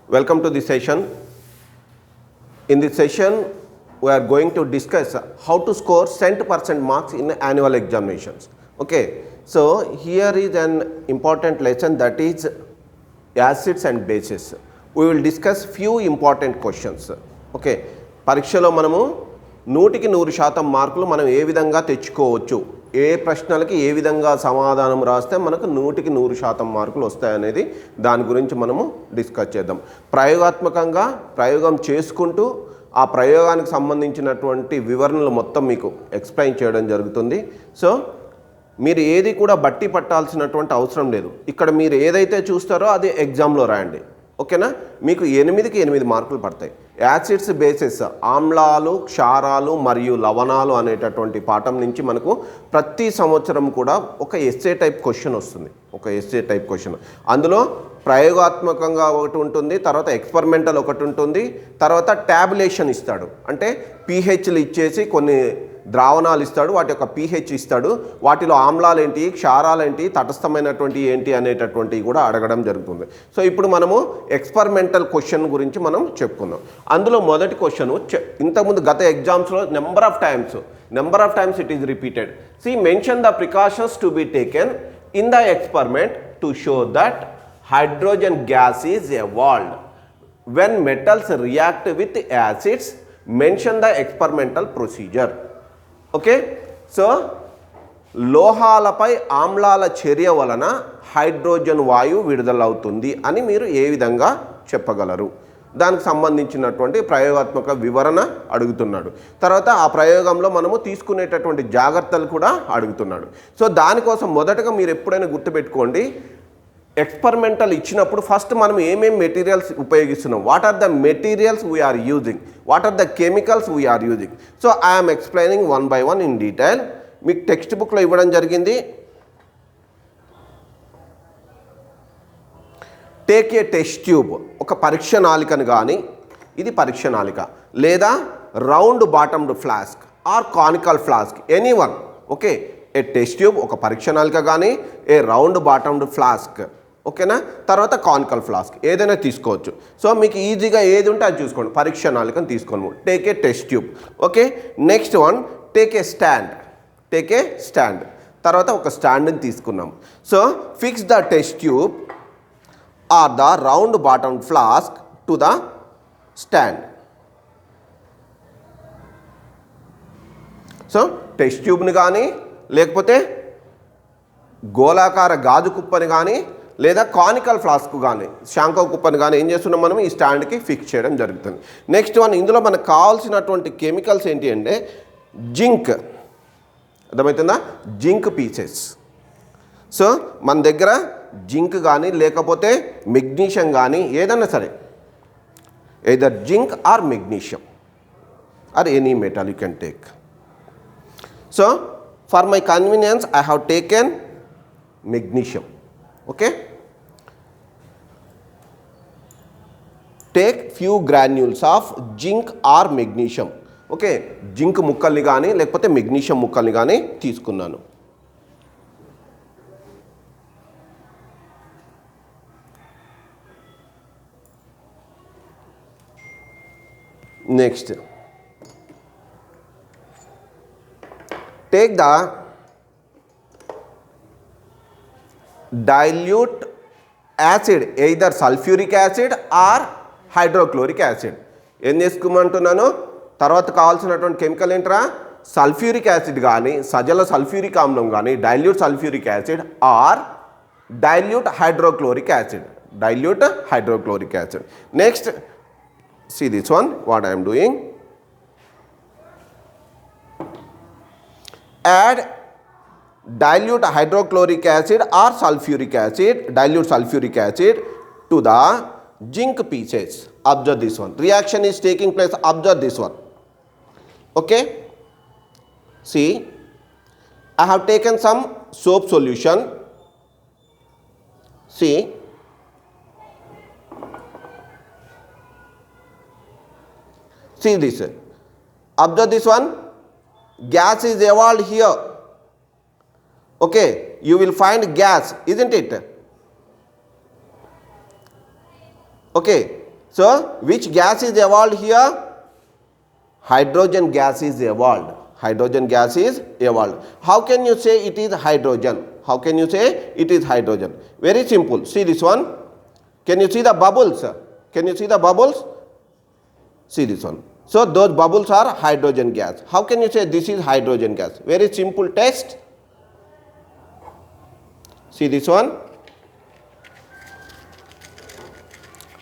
Welcome to this session. In this session, we are going to discuss how to score cent% marks in annual examinations. Okay, so here is an important lesson, that is acids and bases. We will discuss few important questions. Okay, పరీక్షలో మనము 100% మార్కులు మనం ఏ విధంగా తెచ్చుకోవచ్చు, ఏ ప్రశ్నలకి ఏ విధంగా సమాధానం రాస్తే మనకు 100% మార్కులు వస్తాయనేది దాని గురించి మనము డిస్కస్ చేద్దాం. ప్రయోగాత్మకంగా ప్రయోగం చేసుకుంటూ ఆ ప్రయోగానికి సంబంధించినటువంటి వివరణలు మొత్తం మీకు ఎక్స్ప్లెయిన్ చేయడం జరుగుతుంది. సో మీరు ఏది కూడా బట్టి పట్టాల్సినటువంటి అవసరం లేదు. ఇక్కడ మీరు ఏదైతే చూస్తారో అది ఎగ్జామ్లో రాయండి. ఓకేనా? మీకు 8కి 8 మార్కులు పడతాయి. యాసిడ్స్ బేసెస్, ఆమ్లాలు, క్షారాలు మరియు లవణాలు అనేటటువంటి పాఠం నుంచి మనకు ప్రతి సంవత్సరం కూడా ఒక ఎస్సే టైప్ క్వశ్చన్ వస్తుంది. ఒక ఎస్సే టైప్ క్వశ్చన్, అందులో ప్రయోగాత్మకంగా ఒకటి ఉంటుంది, తర్వాత ఎక్స్పెరిమెంటల్ ఒకటి ఉంటుంది, తర్వాత ట్యాబులేషన్ ఇస్తాడు. అంటే పీహెచ్లు ఇచ్చేసి కొన్ని ద్రావణాలు ఇస్తాడు, వాటి యొక్క పీహెచ్ ఇస్తాడు, వాటిలో ఆమ్లాలు ఏంటి, క్షారాలు ఏంటి, తటస్థమైనటువంటి ఏంటి అనేటటువంటివి కూడా అడగడం జరుగుతుంది. సో ఇప్పుడు మనము ఎక్స్పెరిమెంటల్ క్వశ్చన్ గురించి మనం చెప్పుకుందాం. అందులో మొదటి క్వశ్చన్ ఇంతకుముందు గత ఎగ్జామ్స్లో number of times it is repeated. C mention the precautions to be taken in the experiment to show that hydrogen gas is evolved when metals react with acids. Mention the experimental procedure. Okay, so లోహాలపై ఆమ్లాల చర్య వలన hydrogen వాయువు విడుదలవుతుంది అని మీరు ఏ విధంగా చెప్పగలరు? దానికి సంబంధించినటువంటి ప్రయోగాత్మక వివరణ అడుగుతున్నాడు. తర్వాత ఆ ప్రయోగంలో మనము తీసుకునేటటువంటి జాగ్రత్తలు కూడా అడుగుతున్నాడు. సో దానికోసం మొదటగా మీరు ఎప్పుడైనా గుర్తుపెట్టుకోండి, ఎక్స్పెరిమెంటల్ ఇచ్చినప్పుడు ఫస్ట్ మనం ఏమేమి మెటీరియల్స్ ఉపయోగిస్తున్నాం, what are the materials we're using, what are the chemicals we're using. So I'm explaining 1 by 1 in detail. మీకు టెక్స్ట్ బుక్లో ఇవ్వడం జరిగింది. టేక్ ఏ టెస్ట్ ట్యూబ్, ఒక పరీక్ష నాళికను కానీ, ఇది పరీక్ష నాళిక, లేదా round bottomed flask or conical flask, anyone. Okay, a test tube, ఒక పరీక్ష నాళిక కానీ, ఏ రౌండ్ బాటమ్డ్ ఫ్లాస్క్, ఓకేనా, తర్వాత కానికల్ ఫ్లాస్క్ ఏదైనా తీసుకోవచ్చు. సో మీకు ఈజీగా ఏది ఉంటే అది చూసుకోండి. పరీక్ష నాళికను తీసుకోండి. Take a test tube. Okay, next one take a stand. తర్వాత ఒక స్టాండ్ని తీసుకున్నాం. So fix the test tube or the round bottom flask to the stand. So test ట్యూబ్ని కానీ, లేకపోతే గోళాకార గాజు కుప్పని కానీ, లేదా కానికల్ ఫ్లాస్క్ కానీ, శాంకో కుప్పని కానీ ఏం చేస్తున్నాం మనం ఈ స్టాండ్కి ఫిక్స్ చేయడం జరుగుతుంది. నెక్స్ట్ వన్, ఇందులో మనకు కావాల్సినటువంటి కెమికల్స్ ఏంటి అంటే జింక్. అర్థమవుతుందా? Zinc pieces. సో మన దగ్గర జింక్ కానీ, లేకపోతే మెగ్నీషియం కానీ, ఏదన్నా సరే, either zinc or magnesium or any metal you can take. So for my convenience I have taken magnesium. Okay, take few granules of zinc or magnesium. Okay, zinc ముక్కల్ని కానీ లేకపోతే మెగ్నీషియం ముక్కల్ని కానీ తీసుకున్నాను. Next take the dilute acid, either sulfuric acid or hydrochloric acid. ఏం చేసుకోమంటున్నాను? తర్వాత కావాల్సినటువంటి chemical ఏంట్రా? సల్ఫ్యూరిక్ యాసిడ్ కానీ, సజల సల్ఫ్యూరిక్ ఆమ్లం కానీ, dilute sulphuric acid or dilute hydrochloric acid. Next see this one, what I am doing. Add dilute hydrochloric acid or dilute sulfuric acid to the zinc pieces. Observe this one. Reaction is taking place. Observe this one. Okay. See, I have taken some soap solution. See, this. Observe this one. Gas is evolved here. Okay, you will find gas, isn't it? Okay, So which gas is evolved here? Hydrogen gas is evolved. Hydrogen gas is evolved. How can you say it is hydrogen? How can you say it is hydrogen? Very simple. See this one. Can you see the bubbles? Can you see the bubbles? See this one. So those bubbles are hydrogen gas. How can you say this is hydrogen gas? Very simple test. See this one.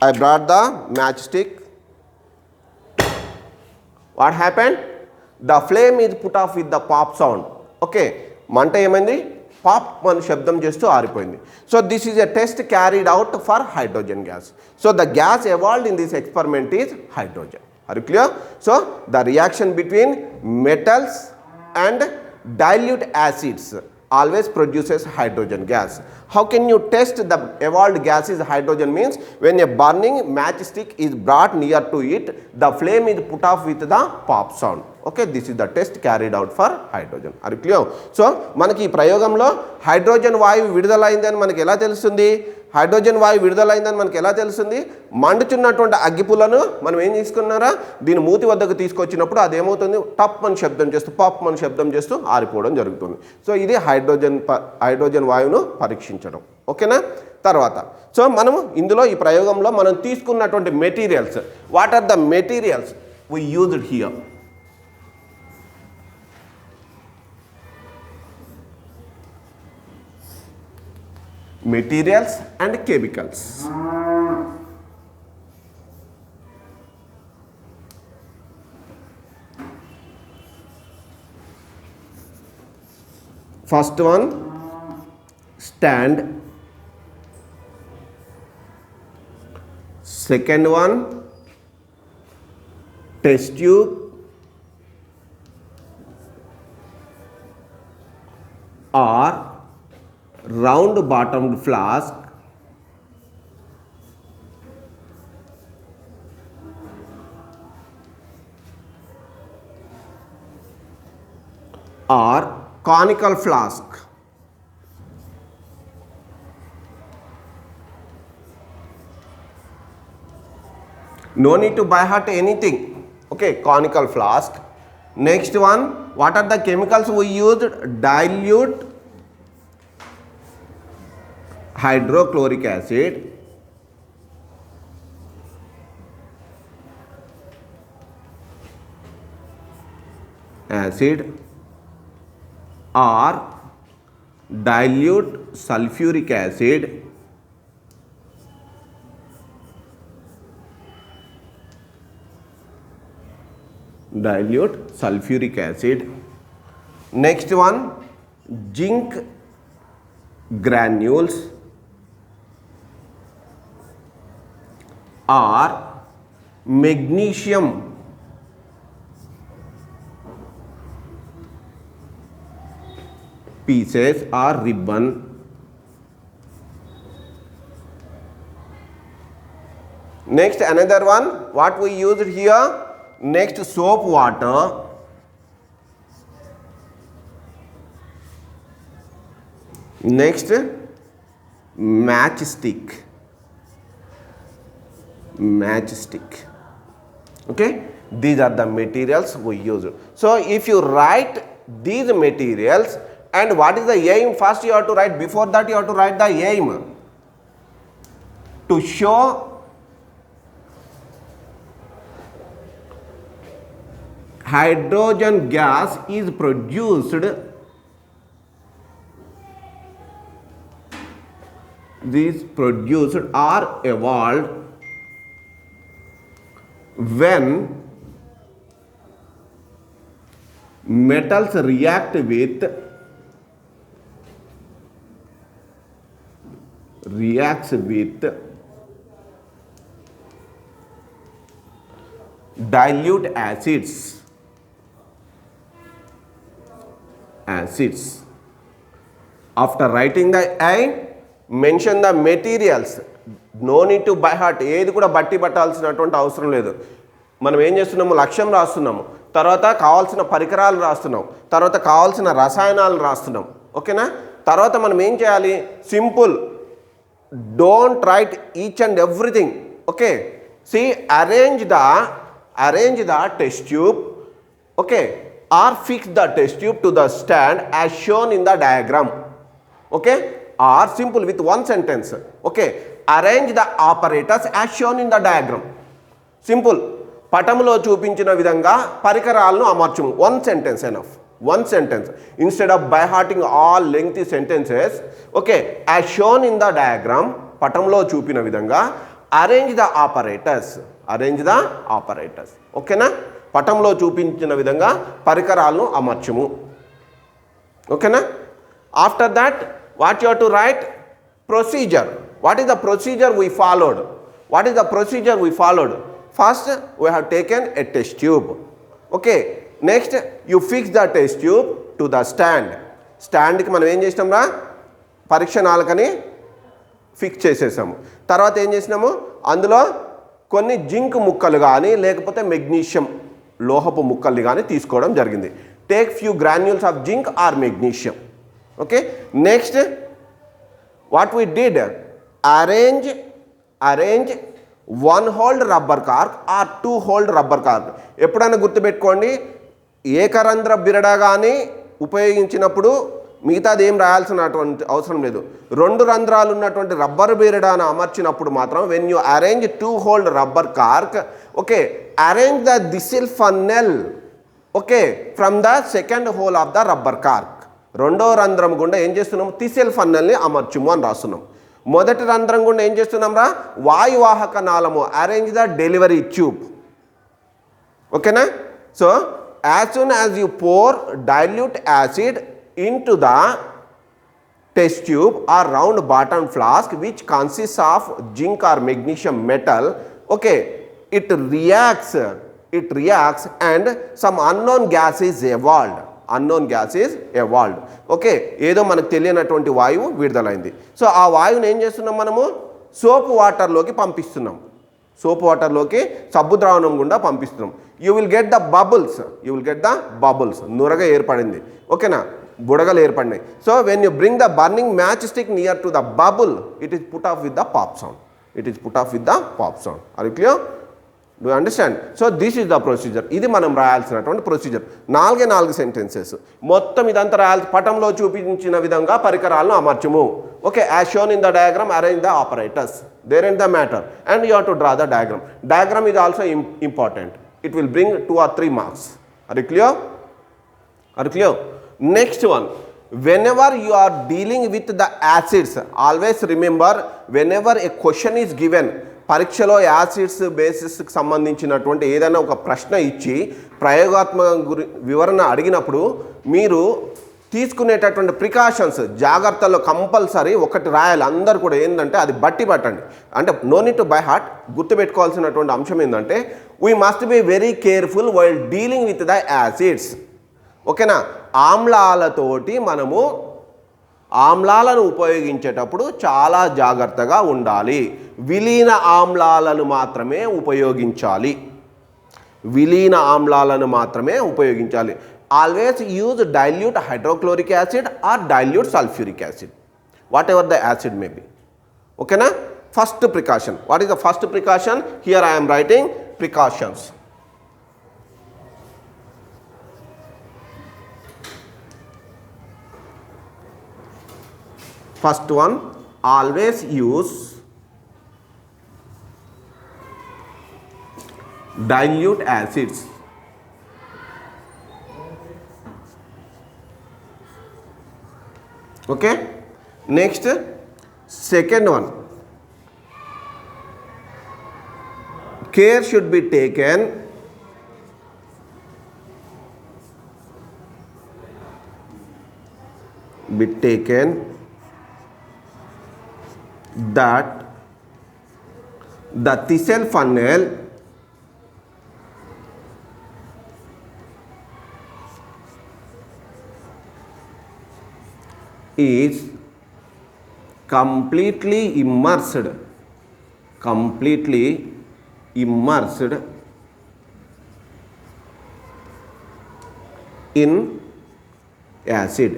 I brought the matchstick. What happened? The flame is put off with the pop sound. Okay. మంట ఏమైంది? Pop అని శబ్దం చేస్తూ ఆరిపోయింది. So this is a test carried out for hydrogen gas. So the gas evolved in this experiment is hydrogen. Are you clear? So the reaction between metals and dilute acids always produces hydrogen gas. How can you test the evolved gas is hydrogen? Means when a burning matchstick is brought near to it, the flame is put off with the pop sound. Okay, this is the test carried out for hydrogen. Are you clear? So మనకి ఈ ప్రయోగంలో hydrogen వాయువు విడుదలైందని మనకి ఎలా తెలుస్తుంది? Hydrogen వాయువు విడుదలైందని మనకి ఎలా తెలుస్తుంది? మండుచున్నటువంటి అగ్గిపుల్లను మనం ఏం తీసుకున్నారా, దీని మూతి వద్దకు తీసుకొచ్చినప్పుడు అదేమవుతుంది, టప్ అని శబ్దం చేస్తూ పాప్ అని శబ్దం చేస్తూ ఆరిపోవడం జరుగుతుంది. సో ఇది హైడ్రోజన్ వాయువును పరీక్షించడం. ఓకేనా? తర్వాత సో మనము ఇందులో ఈ ప్రయోగంలో మనం తీసుకున్నటువంటి materials, what are the materials we used here? Materials and chemicals. First one, stand. Second one, test tube. Or round bottomed flask. Or conical flask. No need to by heart anything. Okay, conical flask. Next one, what are the chemicals we used? Dilute hydrochloric acid, or dilute sulfuric acid, Next one, zinc granules or magnesium pieces or ribbon. Next another one, what we used here? Next soap water. Next matchstick. Okay, these are the materials we use. So if you write these materials, and what is the aim? First you have to write, before that you have to write the aim, to show hydrogen gas is produced or evolved when metals react with dilute acids. After writing the aim, mention the materials. No need to by heart. ఏది కూడా బట్టి పట్టాల్సినటువంటి అవసరం లేదు. మనం ఏం చేస్తున్నాము, లక్ష్యం రాస్తున్నాము, తర్వాత కావాల్సిన పరికరాలు రాస్తున్నాం, తర్వాత కావాల్సిన రసాయనాలు రాస్తున్నాం. ఓకేనా? తర్వాత మనం ఏం చేయాలి, simple, don't write each and everything. Okay, See, arrange the test tube, okay, or fix the test tube to the stand as shown in the diagram. Okay, or simple with one sentence. Okay, arrange the apparatus as shown in the diagram. Simple. పటములో చూపించిన విధంగా పరికరాలను అమర్చుము. One sentence enough. One sentence. Instead of by hearting all lengthy sentences, okay, as shown in the diagram, పటంలో చూపిన విధంగా arrange the apparatus. Arrange the apparatus. ఓకేనా? పటంలో చూపించిన విధంగా పరికరాలను అమర్చుము. ఓకేనా? After that, what you have to write? Procedure. What is the procedure we followed? What is the procedure we followed? First, we have taken a test tube. Okay. Next, you fix the test tube to the stand. Stand కి మనం ఏం చేసినాం రా? పరీక్ష నాలుకని fix చేసేసాము. తర్వాత ఏం చేసినాము? అందులో కొన్ని జింక్ ముక్కలు కానీ లేకపోతే మెగ్నీషియం లోహపు ముక్కల్ని కానీ తీసుకోవడం జరిగింది. Take few granules of zinc or magnesium. Okay. Next, what we did? Arrange one hold rubber cork or two hold rubber cork. ఎప్పుడైనా గుర్తుపెట్టుకోండి, ఏకరంధ్ర బిరడ కానీ ఉపయోగించినప్పుడు మిగతాది ఏం రాయాల్సినటువంటి అవసరం లేదు. రెండు రంధ్రాలు ఉన్నటువంటి రబ్బర్ బిరడాను అమర్చినప్పుడు మాత్రం when you arrange to hold rubber cork, okay, arrange the thistle funnel, okay, from the second hole of the rubber cork. రెండో రంధ్రం గుండా ఏం చేస్తున్నాం? థిసిల్ ఫన్నెల్ని అమర్చుము అని రాస్తున్నాం. మొదటి రంధ్రం గుండా ఏం చేస్తున్నాం రా? వాయువాహక నాళము. Arrange the delivery tube. ఓకేనా? So as soon as you pour dilute acid into the test tube or round bottom flask which consists of zinc or magnesium metal, okay, it reacts and some unknown gas is evolved. Okay, ఏదో మనకు తెలియనటువంటి వాయువు విడుదలైంది. So ఆ వాయువుని ఏం చేస్తున్నాం మనము? సోప్ వాటర్లోకి పంపిస్తున్నాం. సోప్ వాటర్లోకి సబ్బు ద్రావణం గుండా పంపిస్తున్నాం. You will get the bubbles. నురగ ఏర్పడింది. ఓకేనా? బుడగలు ఏర్పడినాయి. So when you bring the burning match stick near to the bubble, it is put off with the pop sound. Are you clear? Do understand? So this is the procedure. ఇది మనం రాయాల్సినటువంటి procedure. 4 sentences మొత్తం ఇదంతా రాయాల్సి. పటంలో చూపించిన విధంగా పరికరాలను అమర్చుము. Okay, as shown in the diagram arrange the operators. There in the matter and you have to draw the diagram. Diagram is also important. It will bring 2 or 3 marks. Are you clear? Next one, whenever you are dealing with the acids, always remember, whenever a question is given, పరీక్షలో acids బేసిస్కి సంబంధించినటువంటి ఏదైనా ఒక ప్రశ్న ఇచ్చి ప్రయోగాత్మక వివరణ అడిగినప్పుడు మీరు తీసుకునేటటువంటి ప్రికాషన్స్, జాగ్రత్తల్లో కంపల్సరీ ఒకటి రాయాలి. అందరు కూడా ఏంటంటే అది బట్టి పట్టండి. అంటే no need to by heart. గుర్తుపెట్టుకోవాల్సినటువంటి అంశం ఏంటంటే we must be very careful while dealing with the acids. ఓకేనా? ఆమ్లాలను ఉపయోగించేటప్పుడు చాలా జాగ్రత్తగా ఉండాలి. విలీన ఆమ్లాలను మాత్రమే ఉపయోగించాలి. Always use dilute hydrochloric acid or dilute sulphuric acid, whatever the acid may be. ఓకేనా? First precaution. What is the first precaution? Here I am writing precautions. First one, always use dilute acids. Okay. Next, second one, care should be taken that the thistle funnel is completely immersed in acid.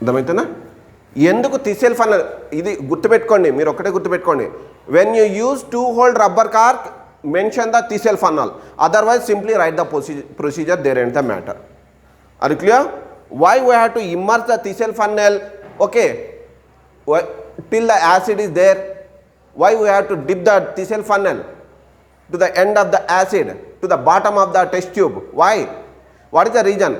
అర్థమవుతుందా? ఎందుకు థిసెల్ funnel, ఇది గుర్తుపెట్టుకోండి, మీరు ఒక్కటే గుర్తుపెట్టుకోండి. When you use 2 hold rubber cork mention the Thissell funnel, otherwise simply write the procedure there and the matter. Are you clear? Why we have to immerse the Thissell funnel? Okay, till the acid is there. Why we have to dip the Thissell funnel to the end of the acid, to the bottom of the test tube? Why? What is the reason?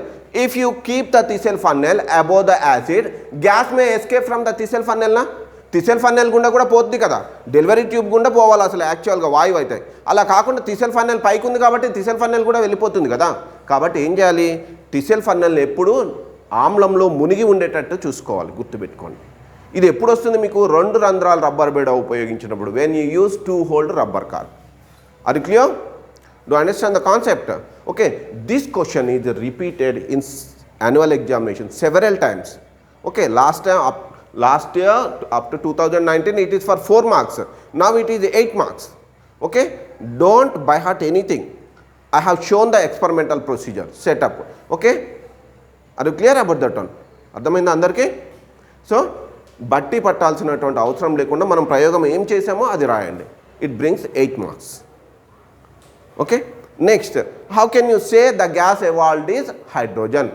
If you keep the Thissell funnel above the acid, gas may escape from the Thissell funnel na. Thistle funnel గుండా కూడా పోతుంది కదా, delivery tube గుండా పోవాలి అసలు యాక్చువల్గా వాయువు అయితే. అలా కాకుండా థిసెల్ ఫన్నెల్ పైకి ఉంది కాబట్టి థిసెల్ ఫన్నెల్ కూడా వెళ్ళిపోతుంది కదా. కాబట్టి ఏం చేయాలి, థిసెల్ ఫన్నెల్ని ఎప్పుడు ఆమ్లంలో మునిగి ఉండేటట్టు చూసుకోవాలి, గుర్తుపెట్టుకోండి. ఇది ఎప్పుడు వస్తుంది మీకు, 2 రంధ్రాల రబ్బర్ బెడ్ ఉపయోగించినప్పుడు, when you use 2 hold rubber cork. Are you clear? Do understand the concept? Okay, this question is repeated in annual examination several times. Okay, last year up to 2019 it is for 4 marks, now it is 8 marks. Okay, don't by heart anything. I have shown the experimental procedure setup. Okay, are you clear about that one? అర్థమైందా అందరికీ? So బట్టి పట్టాల్సినటువంటి అవసరం లేకుండా మనం ప్రయోగం ఏం చేసామో అది రాయండి. It brings 8 marks. Okay, next, how can you say the gas evolved is hydrogen?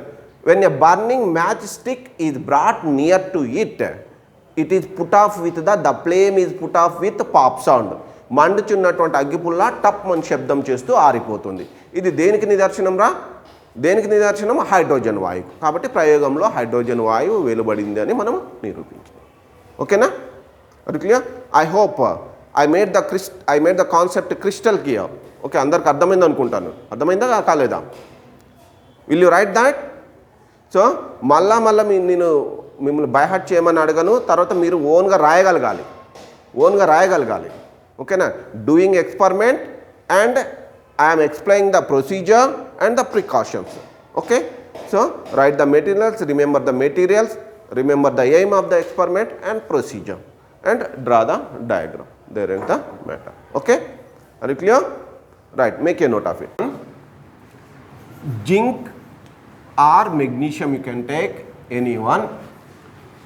When a burning matchstick is brought near to it, it is put off with the flame is put off with pop sound. మండుచున్నటువంటి అగ్గిపుల్ల టప్ మన శబ్దం చేస్తూ ఆరిపోతుంది. ఇది దేనికి నిదర్శనం రా? దేనికి నిదర్శనం? హైడ్రోజన్ వాయువు. కాబట్టి ప్రయోగంలో హైడ్రోజన్ వాయువు వెలువడింది అని మనం నిరూపించాం. ఓకేనా? అది clear? I hope I made the concept crystal clear. Okay, అందరికి అర్థమైంది అనుకుంటాను. అర్థమైందా కాలేదా? Will you right that? So మళ్ళా నేను మిమ్మల్ని బై హార్ట్ చేయమని అడగను, తర్వాత మీరు ఓన్గా రాయగలగాలి. ఓకేనా? Doing experiment and I'm explaining the procedure and the precautions. Okay, so write the materials, remember the materials, remember the aim of the experiment and procedure and draw the diagram there in the matter. Okay, are you clear? Right, make a note of it. Zinc or magnesium, you can take any one,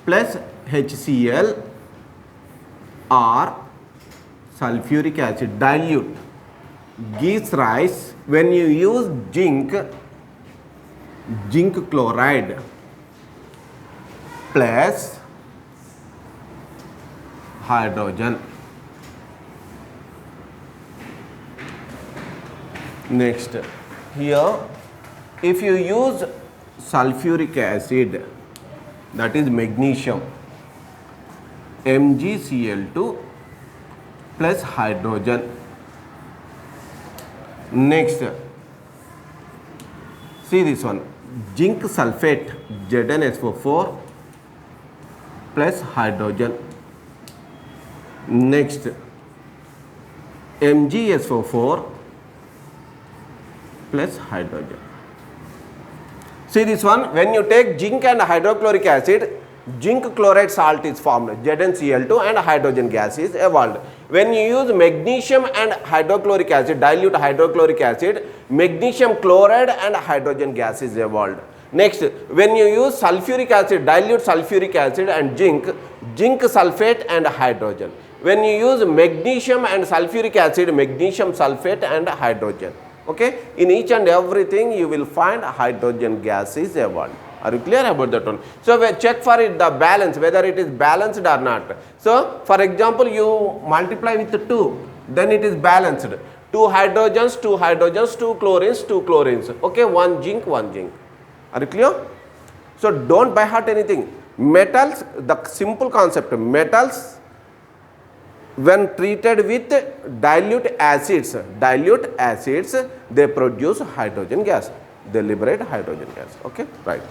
plus HCl or sulfuric acid dilute gives rise, when you use zinc chloride plus hydrogen. Next, here if you use sulfuric acid, that is magnesium, MgCl2 plus hydrogen. Next, see this one, zinc sulfate, ZnSO4 plus hydrogen. Next, MgSO4 plus hydrogen. See this one, when you take zinc and hydrochloric acid, zinc chloride salt is formed, ZnCl2 and hydrogen gas is evolved. When you use magnesium and hydrochloric acid, dilute hydrochloric acid, magnesium chloride and hydrogen gas is evolved. Next, when you use sulfuric acid, dilute sulfuric acid and zinc sulfate and hydrogen. When you use magnesium and sulfuric acid, magnesium sulfate and hydrogen. Okay, in each and everything you will find hydrogen gas is evolved. Are you clear about that one? So we check for it the balance, whether it is balanced or not. So for example, you multiply with 2, then it is balanced. 2 hydrogens, 2 chlorines, 2 chlorines. Okay, 1 zinc. Are you clear? So don't by heart anything. Metals, the simple concept, metals when treated with dilute acids, they produce hydrogen gas. They liberate hydrogen gas. Okay, right.